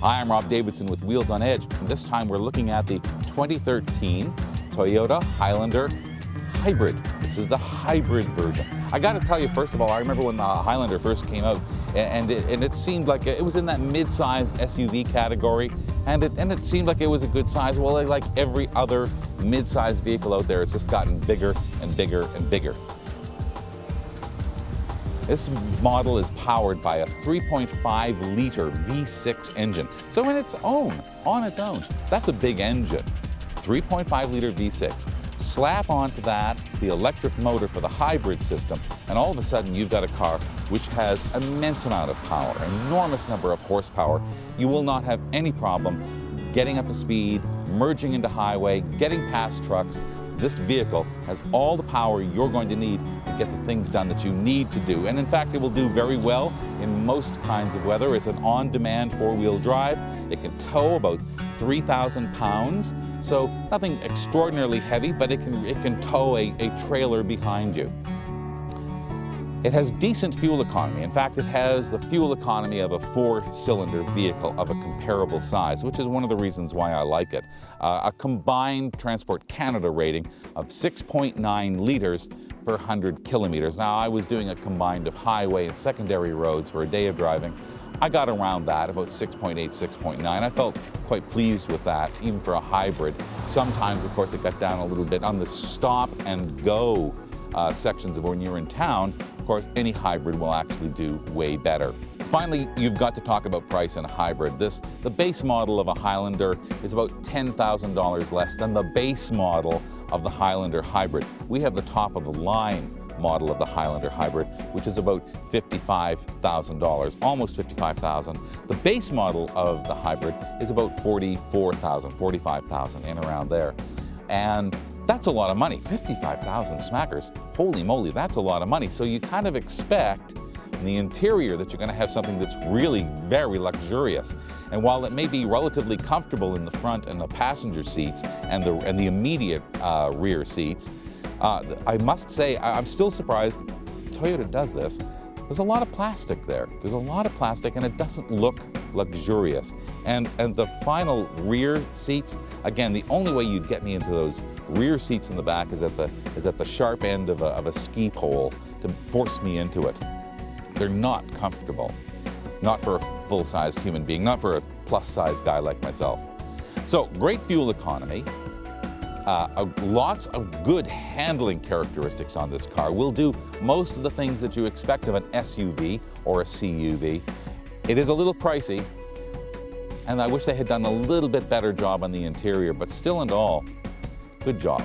Hi, I'm Rob Davidson with Wheels on Edge, and this time we're looking at the 2013 Toyota Highlander Hybrid. This is the hybrid version. I got to tell you, first of all, I remember when the Highlander first came out, and it seemed like it was in that mid-size SUV category, and it seemed like it was a good size. Well, like every other mid-size vehicle out there, it's just gotten bigger and bigger and bigger. This model is powered by a 3.5-liter V6 engine. So on its own, that's a big engine. 3.5-liter V6. Slap onto that the electric motor for the hybrid system, and all of a sudden you've got a car which has immense amount of power, enormous number of horsepower. You will not have any problem getting up to speed, merging into highway, getting past trucks. This vehicle has all the power you're going to need to get the things done that you need to do. And in fact, it will do very well in most kinds of weather. It's an on-demand four-wheel drive. It can tow about 3,000 pounds. So nothing extraordinarily heavy, but it can tow a trailer behind you. It has decent fuel economy. In fact, it has the fuel economy of a four-cylinder vehicle of a comparable size, which is one of the reasons why I like it. A combined Transport Canada rating of 6.9 liters per 100 kilometers. Now, I was doing a combined of highway and secondary roads for a day of driving. I got around that, about 6.8, 6.9. I felt quite pleased with that, even for a hybrid. Sometimes, of course, it got down a little bit on the stop and go sections of when you're in town. Of course, any hybrid will actually do way better. Finally, you've got to talk about price in a hybrid. The base model of a Highlander is about $10,000 less than the base model of the Highlander Hybrid. We have the top of the line model of the Highlander Hybrid, which is about $55,000, almost $55,000. The base model of the Hybrid is about $44,000, $45,000, in around there. And that's a lot of money, 55,000 smackers. Holy moly, that's a lot of money. So you kind of expect in the interior that you're going to have something that's really very luxurious. And while it may be relatively comfortable in the front and the passenger seats and the immediate rear seats, I must say I'm still surprised Toyota does this. There's a lot of plastic there. There's a lot of plastic, and it doesn't look luxurious. And the final rear seats, again, the only way you'd get me into those rear seats in the back is at the sharp end of a ski pole to force me into it. They're not comfortable. Not for a full-sized human being, not for a plus-size guy like myself. So, great fuel economy. Lots of good handling characteristics on this car. Will do most of the things that you expect of an SUV or a CUV. It is a little pricey, and I wish they had done a little bit better job on the interior, but still and all, good job.